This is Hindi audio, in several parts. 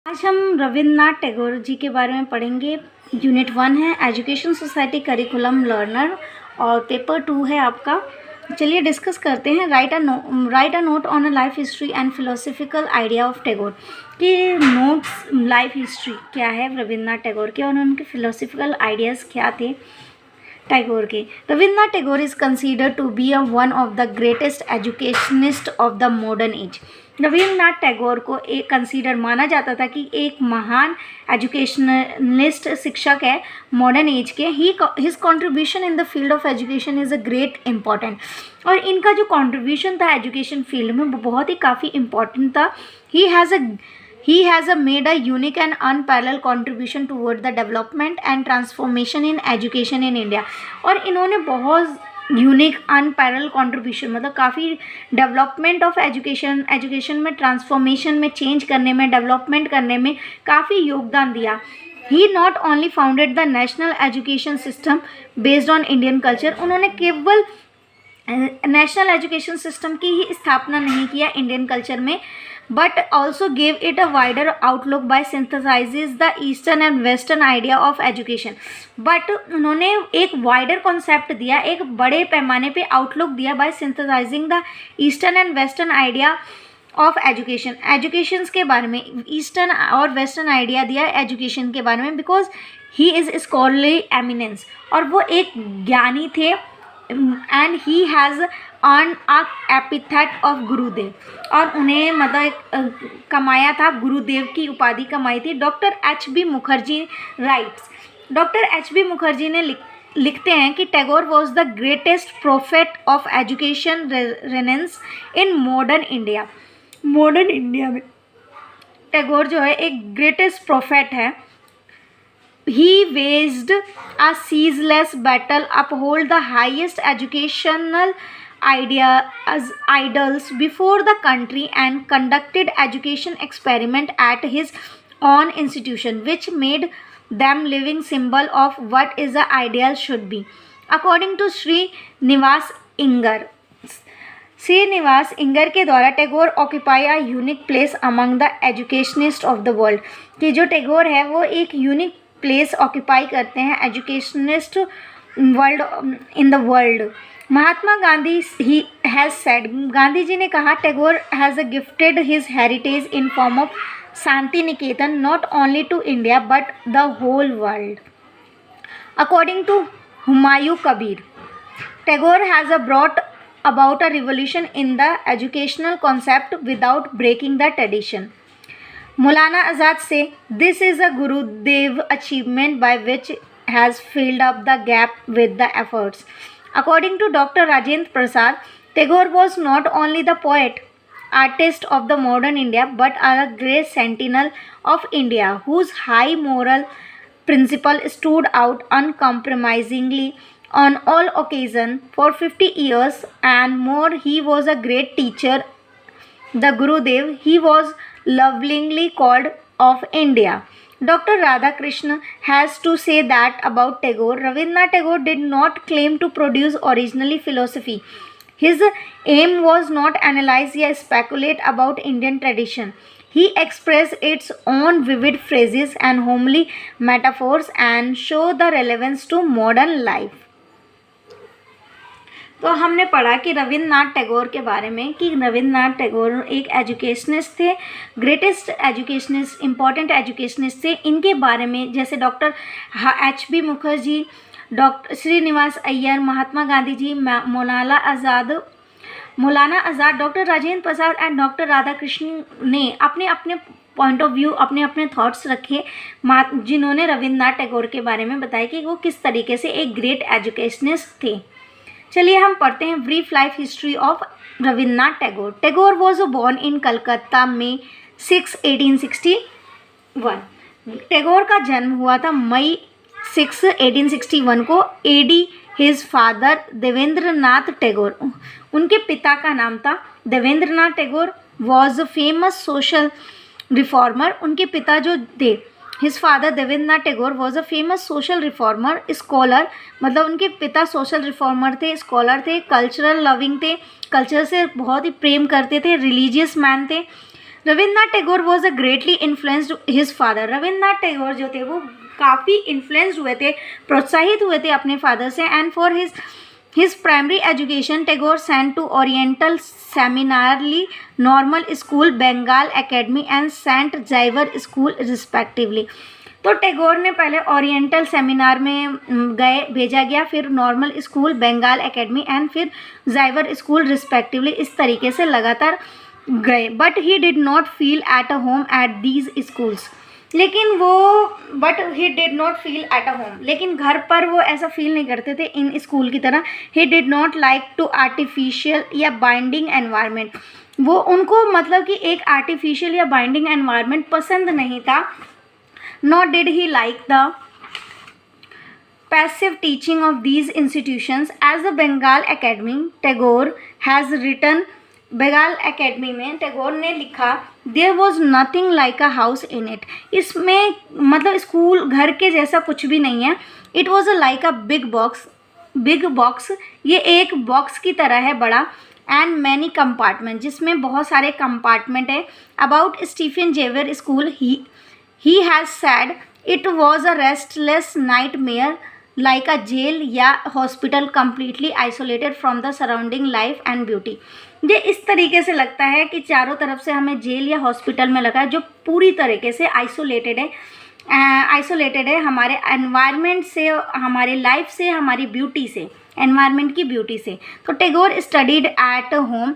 आज हम रविन्द्रनाथ टैगोर जी के बारे में पढ़ेंगे। यूनिट 1 है एजुकेशन सोसाइटी करिकुलम लर्नर और पेपर 2 है आपका। चलिए डिस्कस करते हैं। Right a note on a life history and philosophical idea of Tagore. कि नोट्स लाइफ हिस्ट्री क्या है रविन्द्रनाथ टैगोर के और उनके फिलोसफिकल आइडियाज़ क्या थे टैगोर के। Rabindranath Tagore is considered to be one of the greatest educationist of the modern age. Rabindranath Tagore को एक कंसीडर माना जाता था कि एक महान एजुकेशनलिस्ट शिक्षक है मॉडर्न एज के। His contribution in the field of education is a great important. और इनका जो कंट्रीब्यूशन था एजुकेशन फील्ड में वो बहुत ही काफ़ी इम्पॉर्टेंट था। He has made a unique and unparalleled contribution toward the development and transformation in education in India। और इन्होंने बहुत यूनिक अनपैरेलल कंट्रीब्यूशन मतलब काफ़ी डेवलपमेंट ऑफ एजुकेशन में ट्रांसफॉर्मेशन में चेंज करने में डेवलपमेंट करने में काफ़ी योगदान दिया। He not only founded the national education system based on Indian culture. उन्होंने केवल नेशनल एजुकेशन सिस्टम की ही स्थापना नहीं किया इंडियन कल्चर में, but also gave it a wider outlook by synthesizes the eastern and western idea of education। but उन्होंने एक वाइडर कॉन्सेप्ट दिया, एक बड़े पैमाने पे आउटलुक दिया by synthesizing the eastern and western idea of education के बारे में, ईस्टर्न और वेस्टर्न आइडिया दिया एजुकेशन के बारे में। Because he is scholarly eminence और वो एक ज्ञानी थे and he has earn a epithet of गुरुदेव। और उन्हें मतलब कमाया था, गुरुदेव की उपाधि कमाई थी। Doctor H.B. Mukherjee writes. Doctor H.B. Mukherjee ने लिखते हैं कि Tagore was the greatest prophet of education renaissance in modern India. Modern India में टैगोर जो है एक ग्रेटेस्ट प्रोफेट है। He waged a ceaseless battle, uphold the highest educational ideals before the country and conducted education experiment at his own institution, which made them living symbol of what is the ideal should be. According to Srinivas Iyengar, Srinivas Iyengar के द्वारा Tagore occupy a unique place among the educationist of the world. कि जो टैगोर है वो एक यूनिक प्लेस ऑक्यूपाई करते हैं educationist world in the world. Mahatma Gandhi he has said, Gandhi ji ने कहा Tagore has gifted his heritage in form of Shanti Niketan not only to India but the whole world. According to Humayun Kabir, Tagore has brought about a revolution in the educational concept without breaking the tradition। Maulana Azad say this is a Gurudev achievement by which has filled up the gap with the efforts। According to Dr. Rajendra Prasad, Tagore was not only the poet, artist of the modern India but a great sentinel of India whose high moral principle stood out uncompromisingly on all occasions for 50 years and more। He was a great teacher, the Gurudev he was lovingly called of India। Dr. Radhakrishnan has to say that about Tagore, Rabindranath Tagore did not claim to produce originally philosophy। His aim was not analyze or speculate about Indian tradition। He expressed its own vivid phrases and homely metaphors and show the relevance to modern life। तो हमने पढ़ा कि रविन्द्रनाथ टैगोर के बारे में कि रविन्द्रनाथ टैगोर एक एजुकेशनिस्ट थे, ग्रेटेस्ट एजुकेशनिस्ट, इम्पॉर्टेंट एजुकेशनिस्ट थे। इनके बारे में जैसे doctor H.B. Mukherjee, doctor Srinivas Iyer, Mahatma Gandhi ji, Maulana Azad, doctor Rajendra Prasad and doctor Radhakrishnan ने अपने अपने पॉइंट ऑफ व्यू, अपने अपने थॉट्स रखे जिन्होंने रविन्द्रनाथ टैगोर के बारे में बताया कि वो किस तरीके से एक ग्रेट एजुकेशनिस्ट थे। चलिए हम पढ़ते हैं brief life history of Rabindranath Tagore. Tagore was born in Calcutta में 6, 1861। टैगोर का जन्म हुआ था मई 6, 1861 को। एडी हिज फादर देवेंद्रनाथ टैगोर, उनके पिता का नाम था Devendranath Tagore. Was famous social reformer, उनके पिता जो थे his father Devendranath Tagore was a famous social reformer, scholar, मतलब उनके पिता सोशल रिफॉर्मर थे, स्कॉलर थे, कल्चरल लविंग थे, कल्चर से बहुत ही प्रेम करते थे, रिलीजियस मैन थे। Rabindranath Tagore was a greatly influenced his father. Rabindranath Tagore जो थे वो काफ़ी इन्फ्लुएंस्ड हुए थे, प्रोत्साहित हुए थे अपने फादर से। And for his primary education Tagore sent to Oriental Seminary, Normal School, Bengal Academy and St. Xavier School respectively। तो टैगोर ने पहले ओरिएंटल सेमिनार में भेजा गया, फिर normal school, Bengal academy and फिर ज़ाइवर स्कूल रिस्पेक्टिवली, इस तरीके से लगातार गए। But he did not feel at a home at these schools, लेकिन घर पर वो ऐसा फील नहीं करते थे इन स्कूल की तरह। He did not like to artificial या बाइंडिंग एनवायरनमेंट, वो उनको मतलब कि एक आर्टिफिशियल या बाइंडिंग एनवायरनमेंट पसंद नहीं था। Not did he like the passive teaching of these institutions as the Bengal Academy Tagore has written। Bengal academy में टैगोर ने लिखा there was nothing like a house in it, इसमें मतलब स्कूल घर के जैसा कुछ भी नहीं है। It was a like a big box, ये एक बॉक्स की तरह है बड़ा। एंड मैनी कंपार्टमेंट, जिसमें बहुत सारे कंपार्टमेंट है। About Stephen Xavier school he has said it was a restless nightmare like a jail या hospital completely isolated from the surrounding life and beauty. ये इस तरीके से लगता है कि चारों तरफ से हमें जेल या हॉस्पिटल में लगा है, जो पूरी तरीके से आइसोलेटेड है हमारे एनवायरनमेंट से, हमारे लाइफ से, हमारी ब्यूटी से, एनवायरनमेंट की ब्यूटी से। तो Tagore studied at home,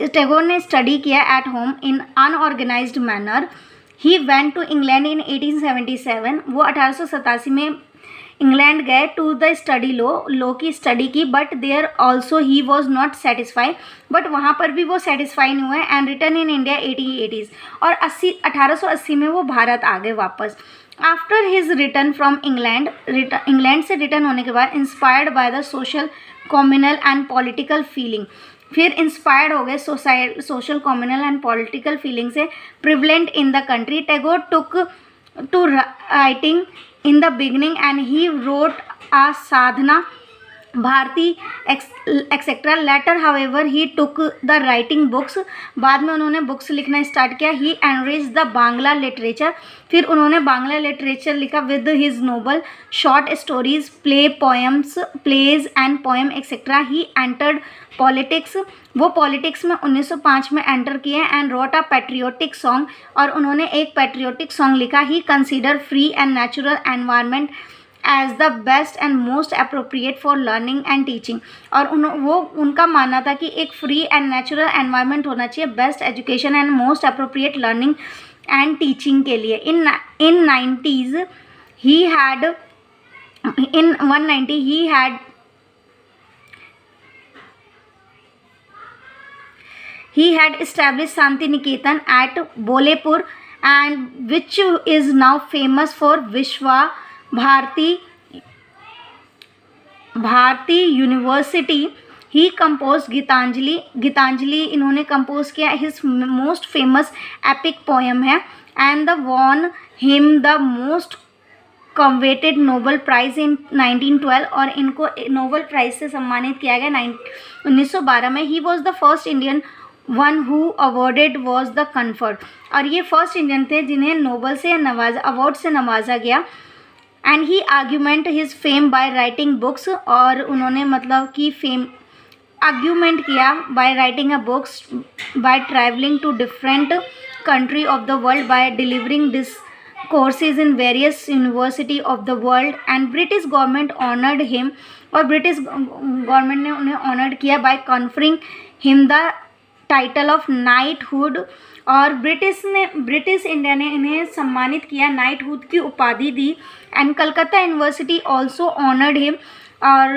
Tagore ने स्टडी किया at home in unorganised manner. He went to England in 1877, वो 1887 में इंग्लैंड गए टू द स्टडी लॉ की स्टडी की। But there also he was not satisfy, but वहाँ पर भी वो सेटिस्फाई नहीं हुए। And return in India 1880s, और 1880 में वो भारत आ गए वापस। After his return from England से रिटर्न होने के बाद inspired by the social, communal and political feeling, फिर इंस्पायर्ड हो गए social, communal and political feeling से prevalent in the country. Tagore took to writing in the beginning and he wrote a sadhana Bharati etcetera. Later however he took the writing books, बाद में उन्होंने बुक्स लिखना स्टार्ट किया। He enrich the Bangla literature, फिर उन्होंने बांग्ला लिटरेचर लिखा with his novel short stories, plays and poem etcetera. He entered politics, वो पॉलिटिक्स में 1905 में एंटर किए। And wrote a patriotic song, और उन्होंने एक पैट्रियोटिक सॉन्ग लिखा। He consider free and natural environment as the best and most appropriate for learning and teaching, और उनका मानना था कि एक फ्री एंड नेचुरल एनवायरनमेंट होना चाहिए best education and most appropriate learning and teaching के लिए। इन 90s he had, in 190 he had established Shanti Niketan at Bolepur, and which is now famous for Vishwa Bharati University। He composed Gitanjali इन्होंने कंपोज किया। His most famous epic poem है। And the won him the most coveted Nobel prize in 1912, और इनको नोबल प्राइज़ से सम्मानित किया गया 1912 में। He was the first Indian one who awarded was the conferred, और ये फर्स्ट इंडियन थे जिन्हें नोबल से अवार्ड से नवाजा गया। And he argument his fame by writing books, और उन्होंने मतलब कि फेम आर्ग्यूमेंट किया by writing a books, by travelling to different country of the world, by delivering this courses in various university of the world. And British government honoured him, और ब्रिटिश गवर्नमेंट ने उन्हें ऑनर्ड किया by conferring him the title of knighthood, और ब्रिटिश इंडिया ने इन्हें सम्मानित किया, नाइटहुड की उपाधि दी। And Calcutta university also honoured him, और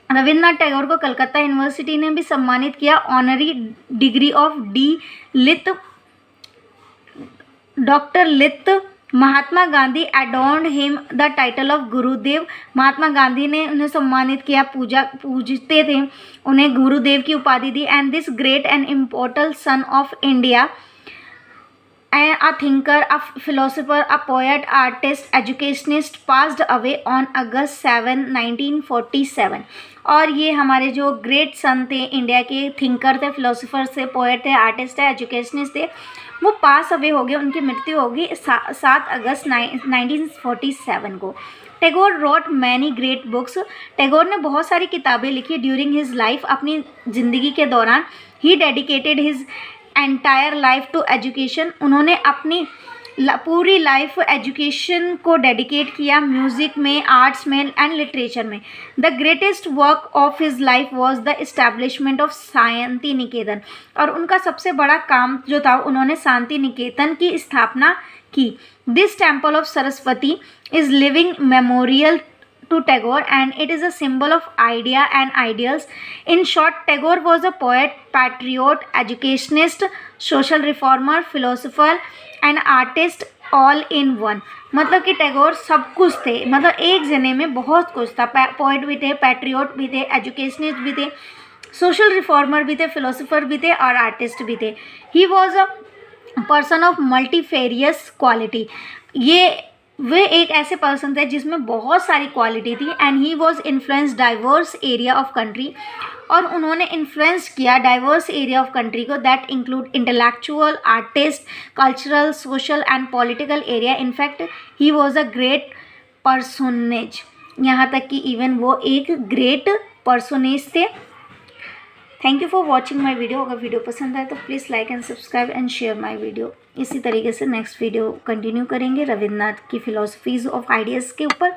रविन्द्रनाथ टैगोर को कलकत्ता यूनिवर्सिटी ने भी सम्मानित किया honorary degree of D Litt. Doctor Litt Mahatma Gandhi adorned him the title of Gurudev, Mahatma Gandhi ने उन्हें सम्मानित किया, पूजते थे उन्हें, गुरुदेव की उपाधि दी। And this great and important son of India a thinker, a philosopher, a poet, artist, educationist, passed away on August 7, 1947. और ये हमारे जो ग्रेट सन थे, इंडिया के थिंकर थे, फिलोसोफर थे, पोएट थे, आर्टिस्ट थे, एजुकेशनिस्ट थे, वो पास अवे हो गए, उनकी मृत्यु होगी 7 अगस्त 1947 को। Tagore road many great books. Tagore ने बहुत सारी किताबें लिखी ड्यूरिंग हिज लाइफ, अपनी ज़िंदगी के दौरान। He dedicated his entire life to education. उन्होंने अपनी पूरी लाइफ एजुकेशन को डेडिकेट किया, म्यूज़िक में, आर्ट्स में एंड लिटरेचर में। The greatest work of his life was the establishment of Shanti Niketan. और उनका सबसे बड़ा काम जो था, उन्होंने शांति निकेतन की स्थापना की। This temple of Saraswati is living memorial to Tagore and it is a symbol of idea and ideals. In short, Tagore was a poet, patriot, educationist, social reformer, philosopher and artist all in one. मतलब कि टैगोर सब कुछ थे, मतलब एक जने में बहुत कुछ था। पोइट भी थे, पैट्रियोट भी थे, एजुकेशनिस्ट भी थे, सोशल रिफॉर्मर भी थे, फिलोसोफर भी थे और आर्टिस्ट भी थे। He was a person of multifarious quality. वे एक ऐसे पर्सन थे जिसमें बहुत सारी क्वालिटी थी। And he was influence diverse area of country. और उन्होंने इन्फ्लुएंस किया डाइवर्स एरिया ऑफ कंट्री को, that include intellectual, artist, cultural, social and political area. In fact he was a great personage, यहाँ तक कि इवन वो एक ग्रेट पर्सोनेज थे। Thank you for watching my video. अगर वीडियो पसंद आए तो please like and subscribe and share my video. इसी तरीके से नेक्स्ट वीडियो कंटिन्यू करेंगे रविन्द्रनाथ की फिलोसफीज़ ऑफ आइडियाज़ के ऊपर।